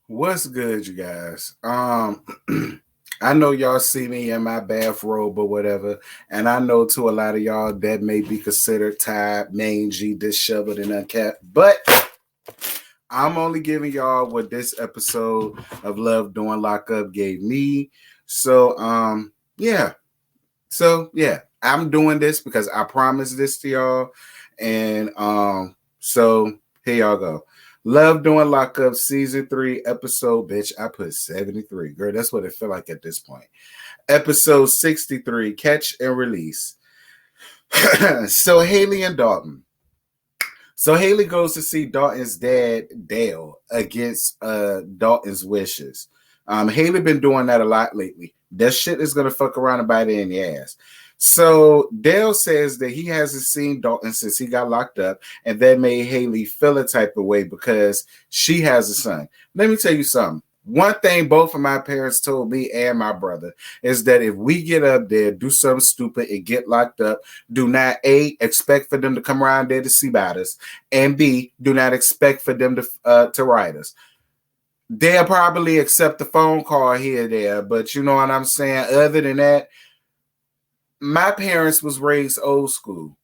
What's good, you guys? I know y'all see me in my bathrobe or whatever, and I know to a lot of y'all that may be considered tired, mangy, disheveled, and unkept, but I'm only giving y'all what this episode of Love Doing Lockup gave me. So, yeah. So I'm doing this because I promised this to y'all, and so here y'all go. Love Doing Lockup season 3 episode. Bitch, I put 73. Girl, that's what it felt like at this point. Episode 63, Catch and Release. So Haley and Dalton. So Haley goes to see Dalton's dad, Dale, against Dalton's wishes. Haley been doing that a lot lately. That shit is gonna fuck around and bite her in the ass. So Dale says that he hasn't seen Dalton since he got locked up, and that made Haley feel a type of way because she has a son. Let me tell you something. One thing both of my parents told me and my brother is that if we get up there, do something stupid, and get locked up, do not A, expect for them to come around there to see about us, and B, do not expect for them to ride us. They'll probably accept the phone call here or there, but you know what I'm saying? Other than that, my parents was raised old school,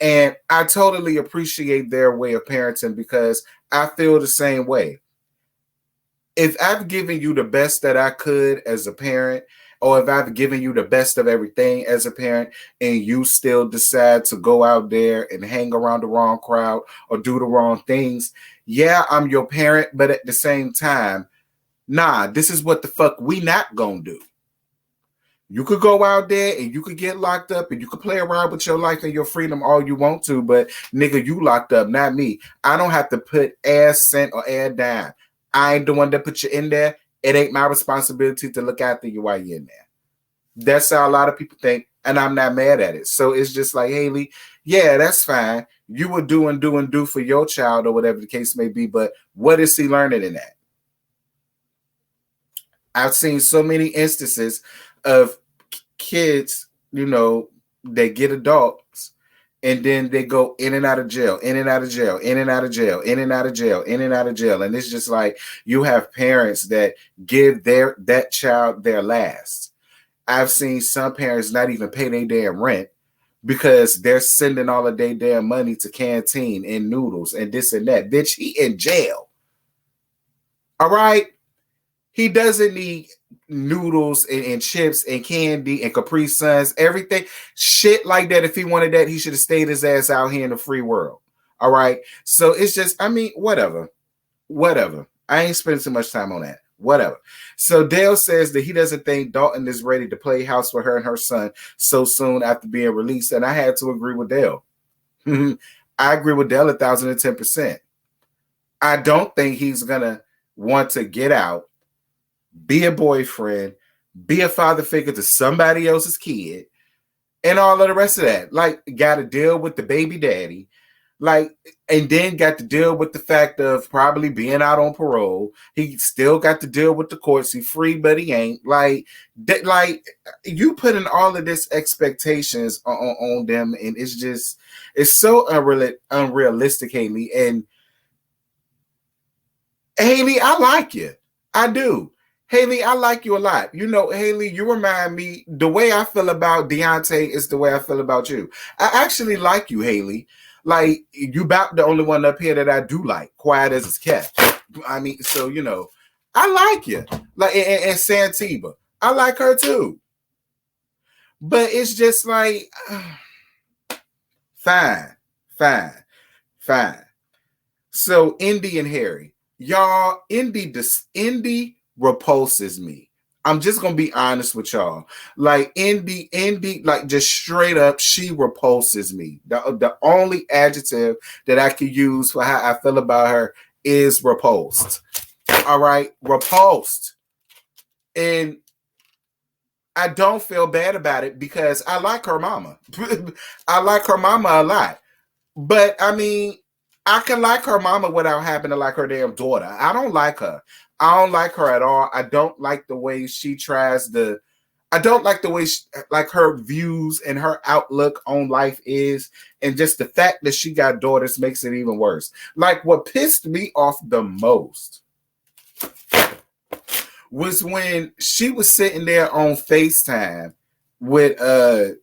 and I totally appreciate their way of parenting because I feel the same way. If I've given you the best that I could as a parent, or if I've given you the best of everything as a parent, and you still decide to go out there and hang around the wrong crowd or do the wrong things, yeah, I'm your parent, but at the same time, nah, this is what the fuck we not gonna do. You could go out there and you could get locked up and you could play around with your life and your freedom all you want to, but nigga, you locked up, not me. I don't have to put ass cent or air down. I ain't the one that put you in there. It ain't my responsibility to look after you while you're in there. That's how a lot of people think, and I'm not mad at it. So it's just like, Haley, yeah, that's fine. You were do for your child or whatever the case may be, but what is he learning in that? I've seen so many instances of kids, they get adults and then they go in and out of jail, in and out of jail, in and out of jail, in and out of jail, in and out of jail. And it's just like you have parents that give that child their last. I've seen some parents not even pay their damn rent because they're sending all of their damn money to canteen and noodles and this and that. Bitch, he in jail. All right? He doesn't need noodles and chips and candy and Capri Suns, everything. Shit like that. If he wanted that, he should have stayed his ass out here in the free world. All right? So it's just, whatever. I ain't spending too much time on that. Whatever. So Dale says that he doesn't think Dalton is ready to play house with her and her son so soon after being released. And I had to agree with Dale. I agree with Dale 1,010%. I don't think he's going to want to get out, be a boyfriend, be a father figure to somebody else's kid, and all of the rest of that. Like, got to deal with the baby daddy. Like, and then got to deal with the fact of probably being out on parole. He still got to deal with the courts. He free, but he ain't. Like, you put in all of this expectations on them, and it's so unrealistic, Haley. And Haley, I like you. I do. Haley, I like you a lot. You know, Haley, you remind me, the way I feel about Deontay is the way I feel about you. I actually like you, Haley. Like, you about the only one up here that I do like, quiet as it's kept. So, I like you. Like, and Santiba, I like her too. But it's just like, fine. So, Indy and Harry, y'all, Indy repulses me. I'm just gonna be honest with y'all. Like Indy, like just straight up, she repulses me. The only adjective that I could use for how I feel about her is repulsed. All right, repulsed. And I don't feel bad about it because I like her mama. I like her mama a lot. But I can like her mama without having to like her damn daughter. I don't like her. I don't like her at all. I don't like the way she I don't like the way like her views and her outlook on life is. And just the fact that she got daughters makes it even worse. Like, what pissed me off the most was when she was sitting there on FaceTime with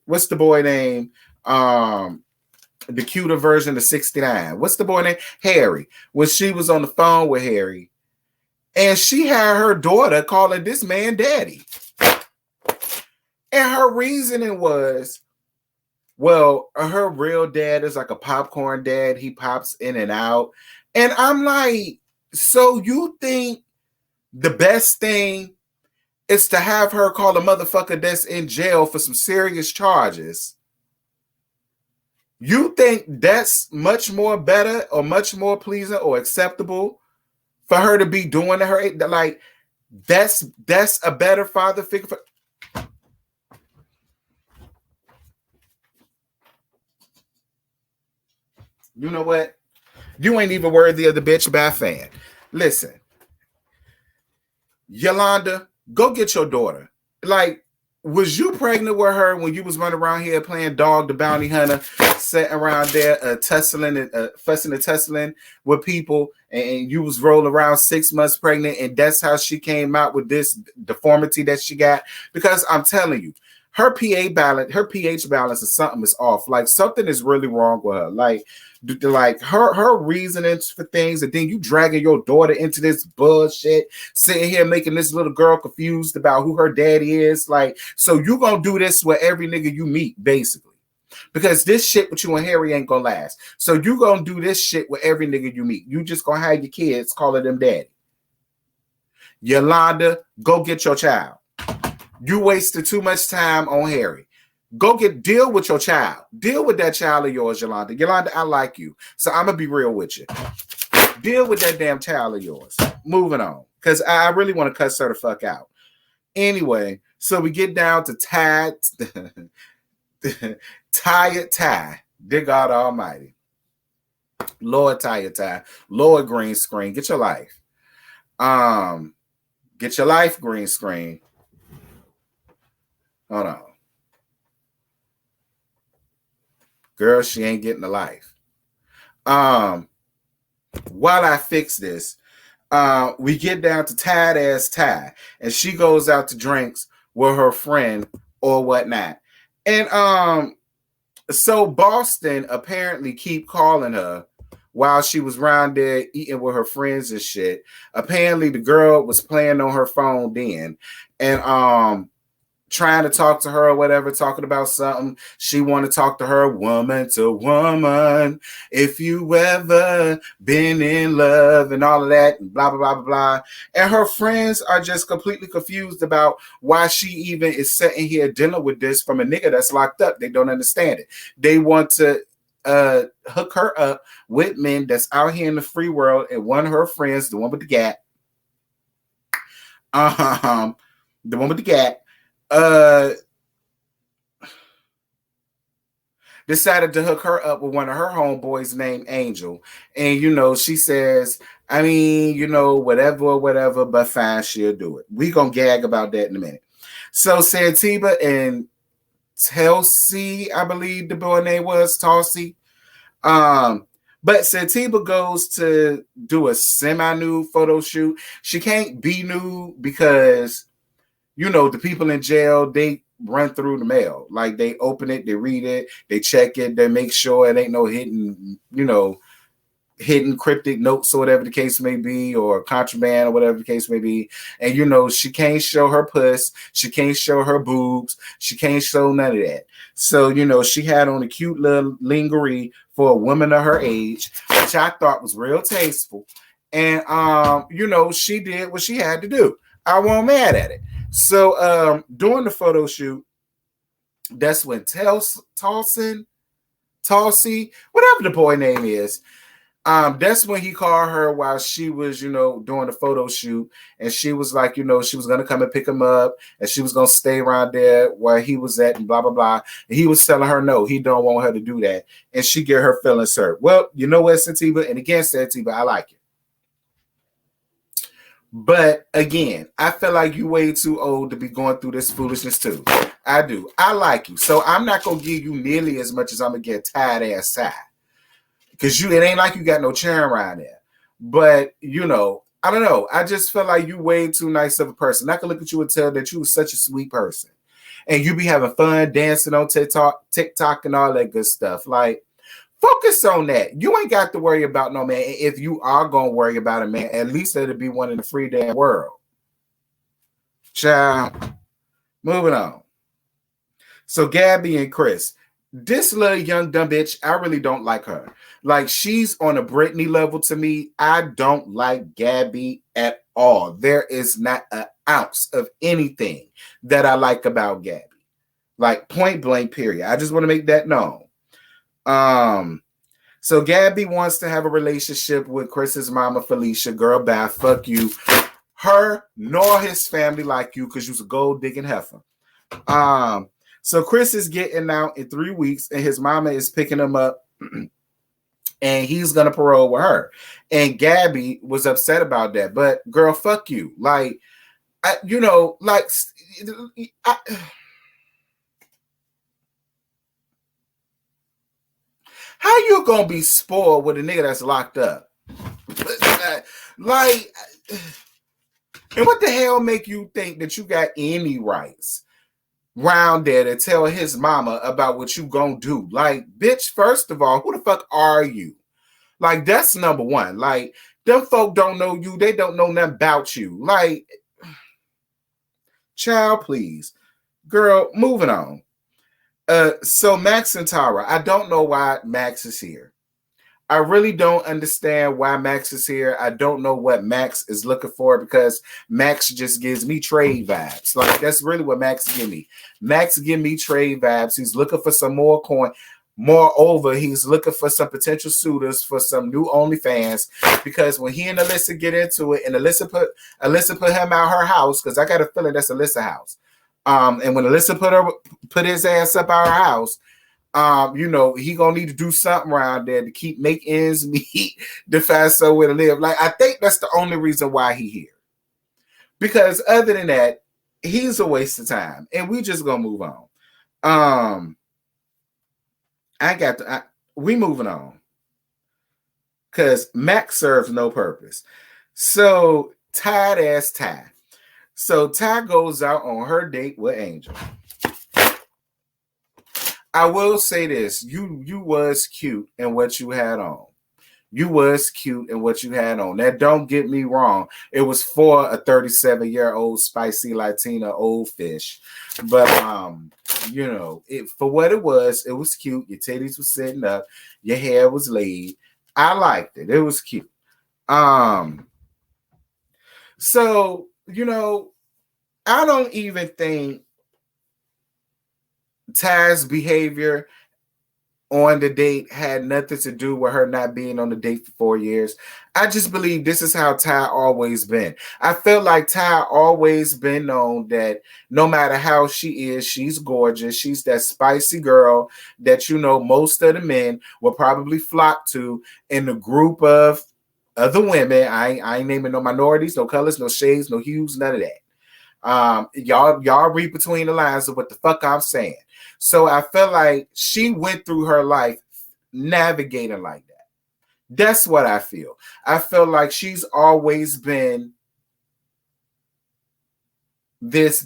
what's the boy name? The cuter version of 69. What's the boy name? Harry. When she was on the phone with Harry, and she had her daughter calling this man daddy. And her reasoning was, well, her real dad is like a popcorn dad. He pops in and out. And I'm like, so you think the best thing is to have her call a motherfucker that's in jail for some serious charges? You think that's much more better or much more pleasing or acceptable for her to be doing to her? Like, that's a better father figure for... You know what? You ain't even worthy of the bitch by fan. Listen, Yolanda, go get your daughter. Like, was you pregnant with her when you was running around here playing Dog the Bounty Hunter, sitting around there tussling and fussing and tussling with people, and you was rolling around 6 months pregnant, and that's how she came out with this deformity that she got? Because I'm telling you, her pH balance is something is off. Like, something is really wrong with her. Like her reasonings for things, and then you dragging your daughter into this bullshit, sitting here making this little girl confused about who her daddy is. Like, so you gonna do this with every nigga you meet, basically, because this shit with you and Harry ain't gonna last. So you gonna do this shit with every nigga you meet. You just gonna have your kids calling them daddy. Yolanda, go get your child. You wasted too much time on Harry. Go deal with your child. Deal with that child of yours, Yolanda. Yolanda, I like you, so I'm gonna be real with you. Deal with that damn child of yours. Moving on, because I really want to cuss her the fuck out. Anyway, so we get down to Tired Ty. Dear God Almighty, Lord Tired Ty, Lord Green Screen, get your life. Get your life, green screen. Hold on. Girl, she ain't getting a life. While I fix this, we get down to Tired Ass Ty, and she goes out to drinks with her friend or whatnot. And so Boston apparently keep calling her while she was around there eating with her friends and shit. Apparently the girl was playing on her phone then, and trying to talk to her or whatever, talking about something. She want to talk to her woman to woman. If you ever been in love and all of that, and blah, blah, blah, blah, blah. And her friends are just completely confused about why she even is sitting here dealing with this from a nigga that's locked up. They don't understand it. They want to hook her up with men that's out here in the free world, and one of her friends, the one with the gat, decided to hook her up with one of her homeboys named Angel. And, you know, she says, I mean, you know, whatever, but fine, she'll do it. We gonna gag about that in a minute. So Santiba and Telsey, I believe the boy name was Tulsi. But Santiba goes to do a semi-nude photo shoot. She can't be nude because, you know, the people in jail, they run through the mail. Like, they open it, they read it, they check it, they make sure it ain't no hidden, you know, hidden cryptic notes or whatever the case may be, or contraband or whatever the case may be. And, you know, she can't show her puss, she can't show her boobs, she can't show none of that. So, you know, she had on a cute little lingerie for a woman of her age, which I thought was real tasteful. And, you know, she did what she had to do. I wasn't mad at it. So during the photo shoot, that's when Tulsi, whatever the boy name is, that's when he called her while she was, you know, doing the photo shoot. And she was like, you know, she was going to come and pick him up, and she was going to stay around there where he was at and blah, blah, blah. And he was telling her, no, he don't want her to do that. And she get her feelings hurt. Well, you know what, Santiba? And again, Santiba, I like it. But again, I feel like you way too old to be going through this foolishness too. I do. I like you. So I'm not going to give you nearly as much as I'm going to get Tired Ass Ty. Because it ain't like you got no chair around there. But, you know, I don't know. I just feel like you way too nice of a person. I can look at you and tell that you was such a sweet person. And you be having fun dancing on TikTok and all that good stuff. Like, focus on that. You ain't got to worry about no man. If you are going to worry about a man, at least let it be one in the free damn world. Child, moving on. So Gabby and Chris. This little young dumb bitch, I really don't like her. Like, she's on a Britney level to me. I don't like Gabby at all. There is not an ounce of anything that I like about Gabby. Like, point blank, period. I just want to make that known. So Gabby wants to have a relationship with Chris's mama, Felicia. Girl, bye. Fuck you. Her nor his family like you because you's a gold digging heifer. So Chris is getting out in 3 weeks, and his mama is picking him up, and he's gonna parole with her. And Gabby was upset about that, but girl, fuck you. Like, how you gonna be spoiled with a nigga that's locked up? Like, and what the hell make you think that you got any rights round there to tell his mama about what you gonna do? Like, bitch, first of all, who the fuck are you? Like, that's number one. Like, them folk don't know you. They don't know nothing about you. Like, child, please. Girl, moving on. So Max and Tara, I don't know why Max is here. I really don't understand why Max is here. I don't know what Max is looking for because Max just gives me trade vibes. Like, that's really what Max give me. Max give me trade vibes. He's looking for some more coin. Moreover, he's looking for some potential suitors for some new OnlyFans because when he and Alyssa get into it, and Alyssa put him out her house, because I got a feeling that's Alyssa's house. And when Alyssa put his ass up our house, he gonna need to do something around there to keep make ends meet, to find somewhere to live. Like, I think that's the only reason why he here. Because other than that, he's a waste of time, and we just gonna move on. We moving on because Max serves no purpose. So tired ass Ty. So Ty goes out on her date with Angel. I will say this: you was cute in what you had on. You was cute in what you had on. That don't get me wrong. It was for a 37-year-old spicy Latina old fish. But for what it was cute. Your titties were sitting up, your hair was laid. I liked it. It was cute. So, I don't even think Ty's behavior on the date had nothing to do with her not being on the date for 4 years. I just believe this is how Ty always been. I feel like Ty always been known that no matter how she is, she's gorgeous. She's that spicy girl that, most of the men will probably flock to in the group of other women. I ain't naming no minorities, no colors, no shades, no hues, none of that. Y'all read between the lines of what the fuck I'm saying. So I feel like she went through her life navigating like that. That's what I feel. I feel like she's always been this.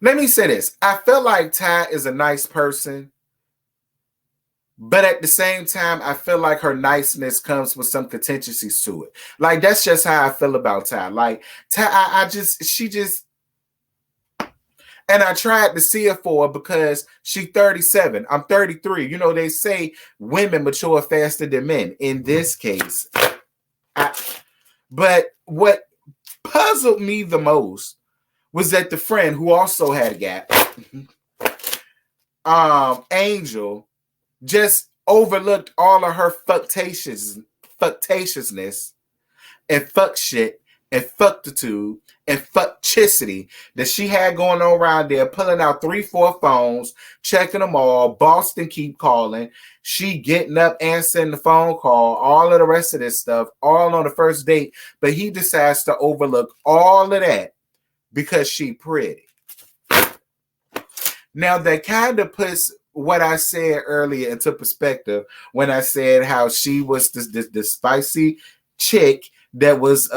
Let me say this. I feel like Ty is a nice person. But at the same time, I feel like her niceness comes with some contingencies to it. Like, that's just how I feel about Ty. Like, Ty, and I tried to see her for her because she's 37. I'm 33. They say women mature faster than men. In this case, but what puzzled me the most was that the friend who also had a gap, Angel, just overlooked all of her fucktatiousness and fuck shit and fucktitude and fuckchicity that she had going on around there, pulling out 3-4 phones, checking them all. Boston keep calling. She getting up, answering the phone call, all of the rest of this stuff, all on the first date. But he decides to overlook all of that because she pretty. Now, that kind of puts what I said earlier into perspective when I said how she was this spicy chick that was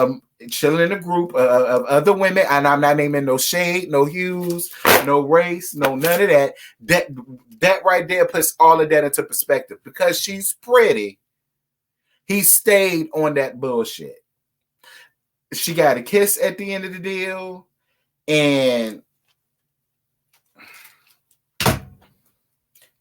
chilling in a group of other women, and I'm not naming no shade, no hues, no race, no none of that. That right there puts all of that into perspective. Because she's pretty, he stayed on that bullshit. She got a kiss at the end of the deal, and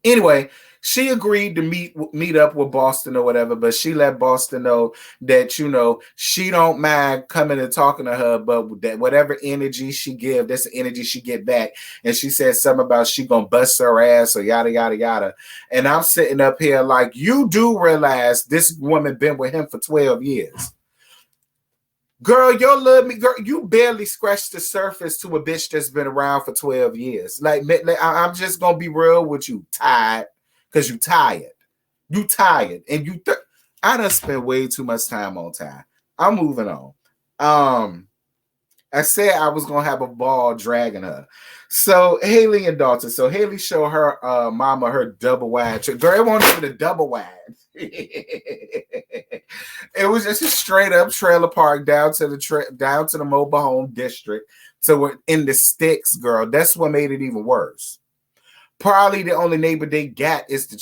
anyway, she agreed to meet up with Boston or whatever, but she let Boston know that, you know, she don't mind coming and talking to her, but that whatever energy she give, that's the energy she get back. And she said something about she gonna bust her ass or yada, yada, yada. And I'm sitting up here like, you do realize this woman been with him for 12 years. Girl, you love me. Girl, you barely scratched the surface to a bitch that's been around for 12 years. Like I'm just going to be real with you, tired, because you tired. You tired. And I done spent way too much time on time. I'm moving on. I said I was going to have a ball dragging her. So Haley and Dalton. So Haley showed her mama her double wide. Girl, it wasn't even a double wide. It was just a straight up trailer park down to the mobile home district. So we're in the sticks, girl. That's what made it even worse. Probably the only neighbor they got is the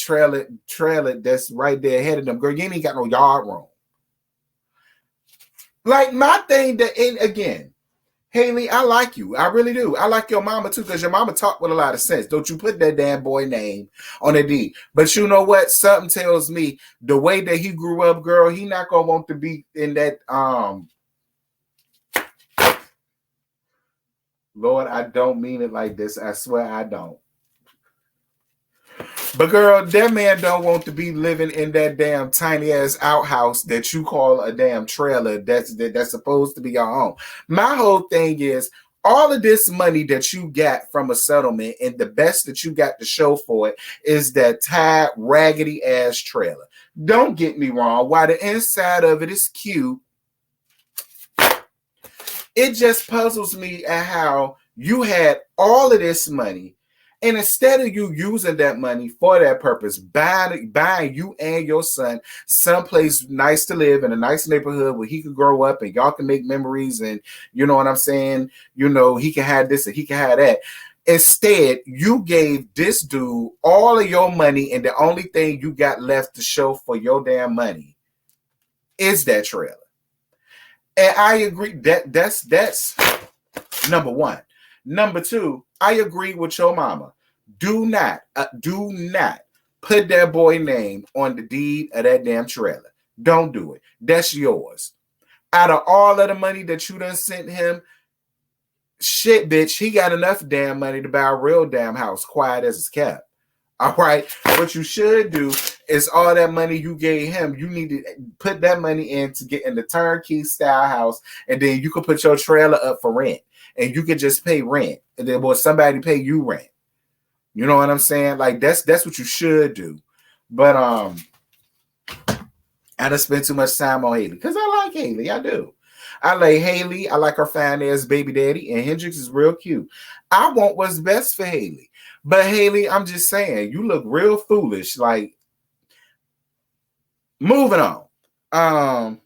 trailer that's right there ahead of them. Girl, you ain't got no yard room. Like my thing that, and again, Haley, I like you. I really do. I like your mama too, because your mama talked with a lot of sense. Don't you put that damn boy name on the deed. But you know what? Something tells me the way that he grew up, girl, he not gonna want to be in that Lord, I don't mean it like this. I swear I don't. But girl, that man don't want to be living in that damn tiny ass outhouse that you call a damn trailer that's supposed to be your home. My whole thing is all of this money that you got from a settlement, and the best that you got to show for it is that tired, raggedy ass trailer. Don't get me wrong. While the inside of it is cute, it just puzzles me at how you had all of this money. And instead of you using that money for that purpose, buying you and your son someplace nice to live in a nice neighborhood where he could grow up and y'all can make memories, and you know what I'm saying? You know, he can have this and he can have that. Instead, you gave this dude all of your money, and the only thing you got left to show for your damn money is that trailer. And I agree that's number one. Number two, I agree with your mama. Do not put that boy name on the deed of that damn trailer. Don't do it. That's yours. Out of all of the money that you done sent him, shit, bitch, he got enough damn money to buy a real damn house, quiet as it's kept. All right. What you should do is all that money you gave him, you need to put that money in to get in the turnkey style house, and then you can put your trailer up for rent. And you can just pay rent, and then somebody pay you rent. You know what I'm saying? Like that's what you should do. But I done spent too much time on Haley because I like Haley. I do. I like Haley. I like her fine ass baby daddy, and Hendrix is real cute. I want what's best for Haley. But Haley, I'm just saying, you look real foolish. Like, moving on.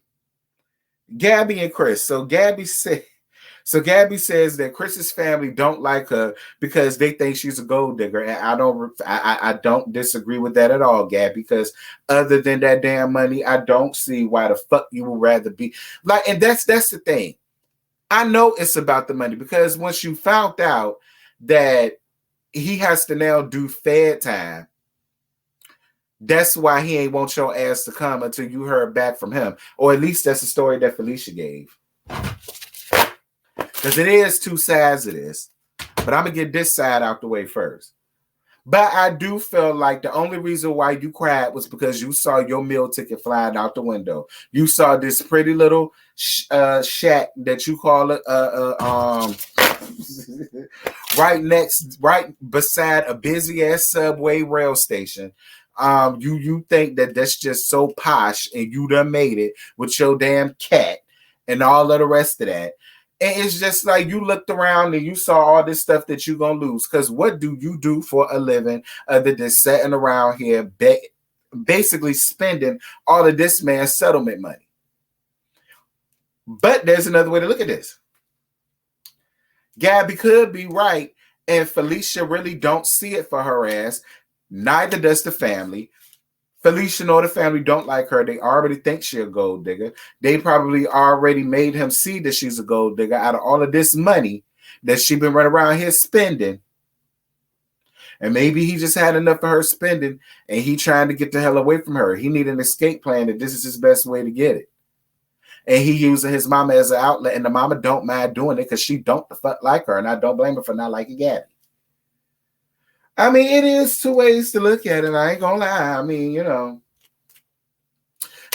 Gabby and Chris. So Gabby says that Chris's family don't like her because they think she's a gold digger, and I don't disagree with that at all, Gabby. Because other than that damn money, I don't see why the fuck you would rather be like. And that's the thing. I know it's about the money, because once you found out that he has to now do Fed time, that's why he ain't want your ass to come until you heard back from him, or at least that's the story that Felicia gave. Because it is two sides of this. But I'm going to get this side out the way first. But I do feel like the only reason why you cried was because you saw your meal ticket flying out the window. You saw this pretty little shack that you call it, right beside a busy ass subway rail station. You think that that's just so posh, and you done made it with your damn cat and all of the rest of that. And it's just like you looked around and you saw all this stuff that you're going to lose. Because what do you do for a living other than sitting around here basically spending all of this man's settlement money? But there's another way to look at this. Gabby could be right, and Felicia really don't see it for her ass. Neither does the family. Felicia nor the family don't like her. They already think she's a gold digger. They probably already made him see that she's a gold digger out of all of this money that she been running around here spending. And maybe he just had enough of her spending and he trying to get the hell away from her. He need an escape plan that this is his best way to get it. And he using his mama as an outlet, and the mama don't mind doing it because she don't the fuck like her. And I don't blame her for not liking Gabby. I mean, it is two ways to look at it. I ain't gonna lie. I mean, you know,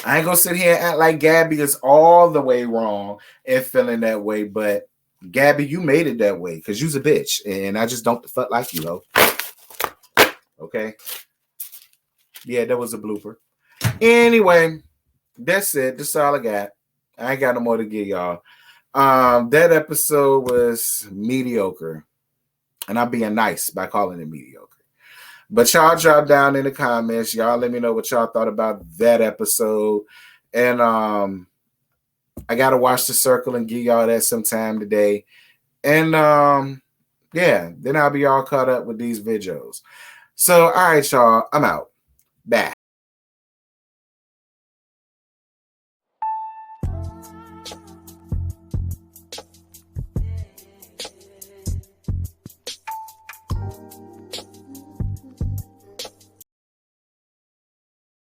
I ain't gonna sit here and act like Gabby is all the way wrong and feeling that way. But Gabby, you made it that way because you's a bitch. And I just don't the fuck like you, though. Okay? Yeah, that was a blooper. Anyway, that's it. That's all I got. I ain't got no more to give y'all. That episode was mediocre. And I'm being nice by calling it mediocre. But y'all drop down in the comments. Y'all let me know what y'all thought about that episode. And I got to watch The Circle and give y'all that sometime today. And yeah, then I'll be all caught up with these videos. So, all right, y'all. I'm out. Bye.